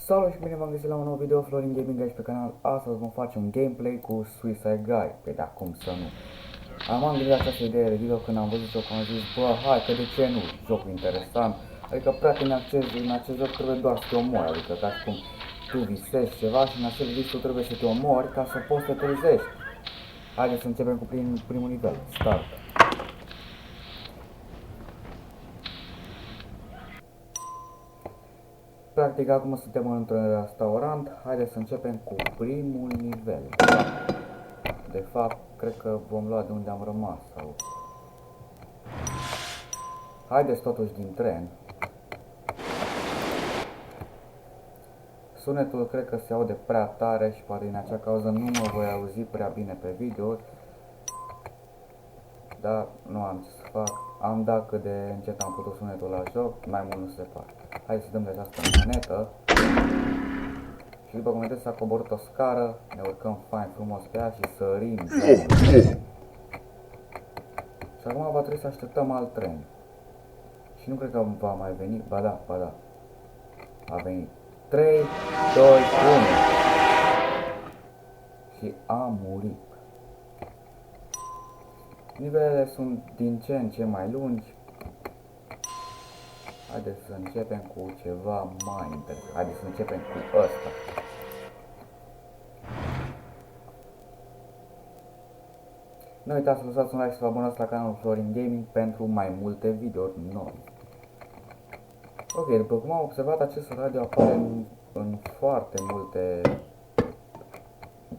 Salut și bine v-am găsit la un nou video, Florin Gaming aici pe canal. Astăzi vom face un gameplay cu Suicide Guy. Păi da, cum să nu. Am gândit această idee de video când am văzut-o, că am zis, bă, hai, că de ce nu, jocul interesant. Adică practic în acest joc trebuie doar să te omori, adică ca și cum tu visezi ceva și în acel vis tu trebuie să te omori ca să poți să te trezești. Haideți să începem cu primul nivel, start. Practic acum suntem într-un restaurant, haideți să începem cu primul nivel. De fapt, cred că vom lua de unde am rămas sau... Haideți totuși din tren. Sunetul cred că se aude prea tare și poate din acea cauză nu mă voi auzi prea bine pe video. Dar nu am ce să fac. Am dat cât de încet am putut sunetul la joc, mai mult nu se poate. Hai să dăm de această manetă. Și după cum vedeți s-a coborât o scară, ne urcăm fain frumos pe ea și sărim. Și acum va trebui să așteptăm alt tren. Și nu cred că va mai veni, ba da, a venit. 3, 2, 1. Și a murit. Nivelele sunt din ce în ce mai lungi. Haideți să începem cu ceva mai interesant. Haideți să începem cu ăsta. Nu uitați să lăsați un like și să vă abonați la canalul Florin Gaming pentru mai multe videouri noi. Ok, după cum am observat, acest radio apare în foarte multe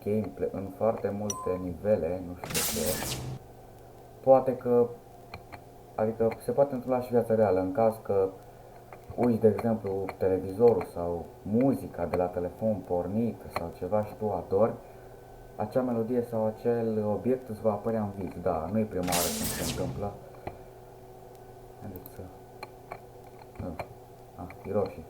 gameplay, în foarte multe nivele, nu știu de ce. Poate că, adică se poate întâmpla și viața reală, în caz că uiți, de exemplu, televizorul sau muzica de la telefon pornit sau ceva și tu adori, acea melodie sau acel obiect îți va apărea în vis. Da, nu e prima oară când se întâmplă. Haideți să... Hiroshi.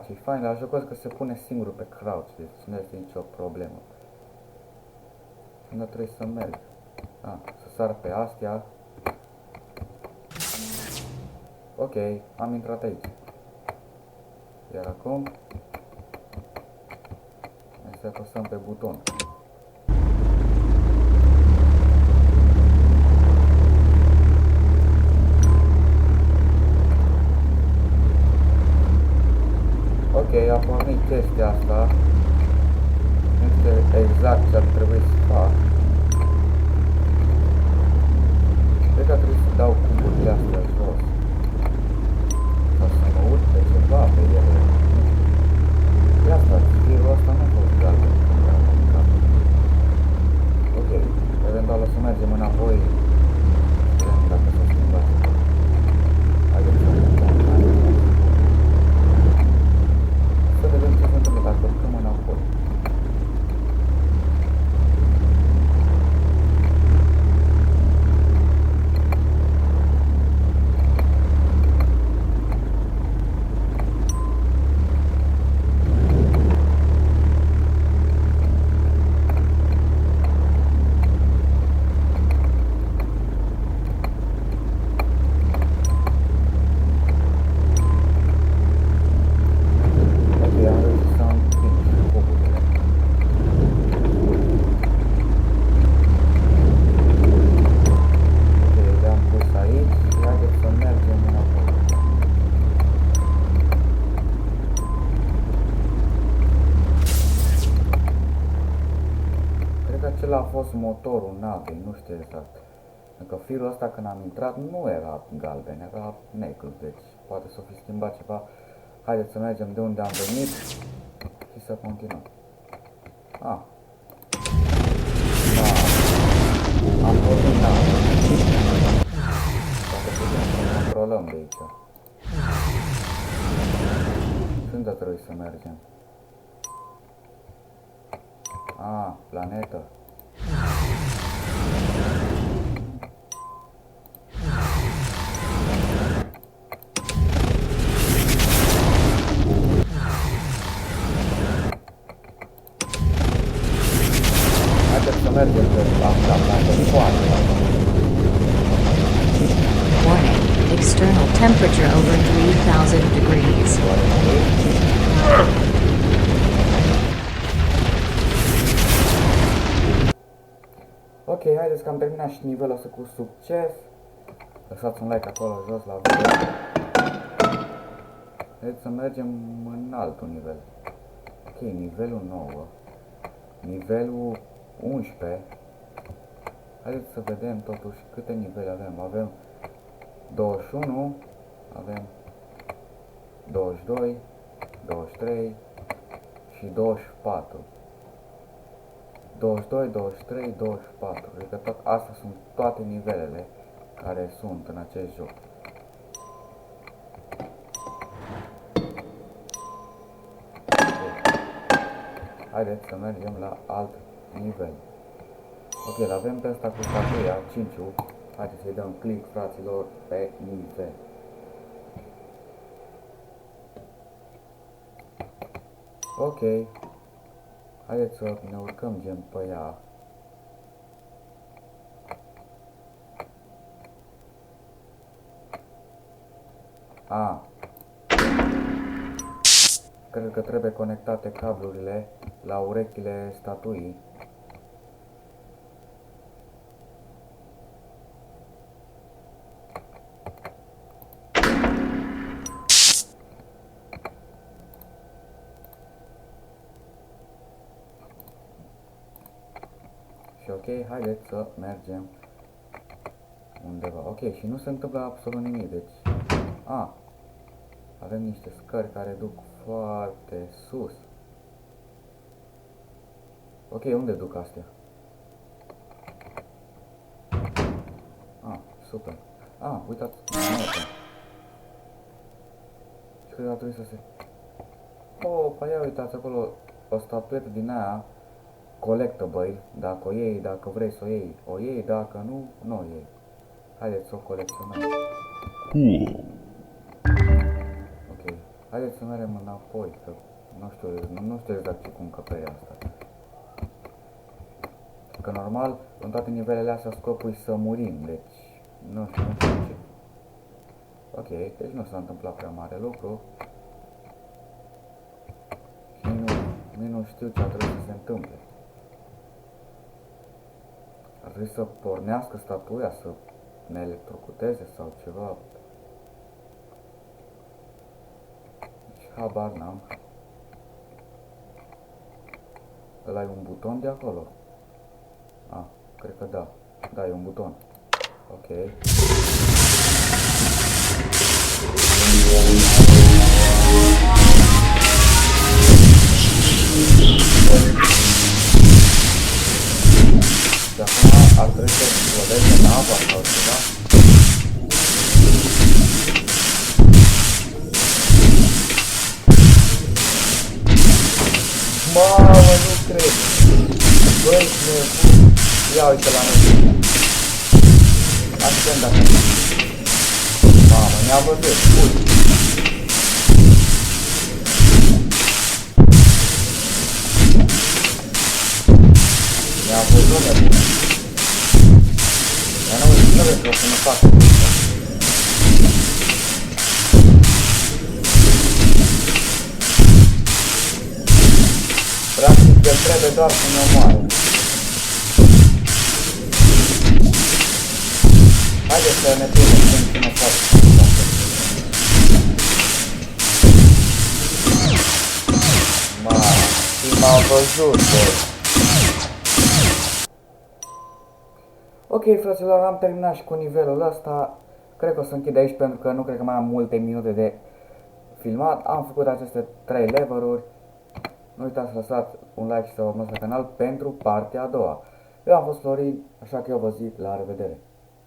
Ce-i fain la jocul că se pune singur pe crouch, deci nu este nicio problemă. Când trebuie să merg. Să sar pe astea. Ok, am intrat aici. Iar acum hai să apăsăm pe buton. Ok, a pornit chestia asta. Nu știu exact ce ar trebui să fac. Cred că ar trebui să dau cuburile astea jos. Sau să mă urc pe ceva pe ele. De asta, firul ăsta nu a fost galben când era modificat. Ok, eventual o să mergem înapoi. Vedem dacă s-a schimbat. Haideți să vedem. Să vedem ce se întâmplă dacă urcăm înapoi. Acela a fost motorul navei, nu știu exact. Încă firul ăsta când am intrat nu era galben, era negru, deci poate să fi schimbat ceva. Haideți să mergem de unde am venit și să continuăm. Am pornit navea. Poate putem să controlăm de aici. Și unde trebuie să mergem? Planetă. Haideți să mergem pe planetă foarte. Warning, external temperature over 3000 haideți că am terminat și nivelul ăsta cu succes. Lăsați un like acolo jos la video. Haideți să mergem în altul nivel. Ok, nivelul 9. Nivelul 11. Haideți să vedem totuși câte nivele avem. Avem 21, avem 22, 23 și 24. 22, 23, 24. Adică tot astea sunt toate nivelele care sunt în acest joc. Haideți să mergem la alt nivel. Ok, l-avem pe ăsta cu statuia, 5-ul. Haideți să-i dăm click, fraților, pe nivel. Ok. Haideți să ne urcăm gen pe ea. Cred că trebuie conectate cablurile la urechile statuii. Și ok, haideți să mergem undeva. Ok, și nu se întâmplă absolut nimic, deci... Avem niște scări care duc foarte sus. Ok, unde duc astea? Super. Uitați, și cred că ar trebui să se... pe ia uitați acolo o statuetă din aia collectible, dacă o iei, dacă vrei să o iei, dacă nu, nu o iei. Haideți să o colecționăm. Ok, haideți să mergem înapoi, că nu știu exact ce cu încăperea asta. Că normal, în toate nivelele astea scopul e să murim, deci nu știu ce. Ok, deci nu s-a întâmplat prea mare lucru. Și nu știu ce ar trebui să se întâmple. Ar trebui să pornească statuia, să ne electrocuteze sau ceva. Deci habar n-am. Ăla e un buton de acolo. Cred că da. Da, e un buton. Ok. Și acum ar trebui să explodeze nava sau ceva. Mamă, nu cred! Băi, nebun! Ia uite la noi! Ascend acum! Mamă, ne-a văzut! Ui! Ne-a văzut, nebun! Dar nu vezi că o să ne facă asta. Practic, el trebuie doar să ne omoare. Haideți să ne prindem ce ne fac. M-a văzut, bă. Ok, fraților, am terminat și cu nivelul ăsta. Cred că o să închid aici pentru că nu cred că mai am multe minute de filmat. Am făcut aceste 3 level-uri. Nu uitați să lăsați un like și să vă abonați la canal pentru partea a doua. Eu am fost Florin, așa că eu vă zic la revedere.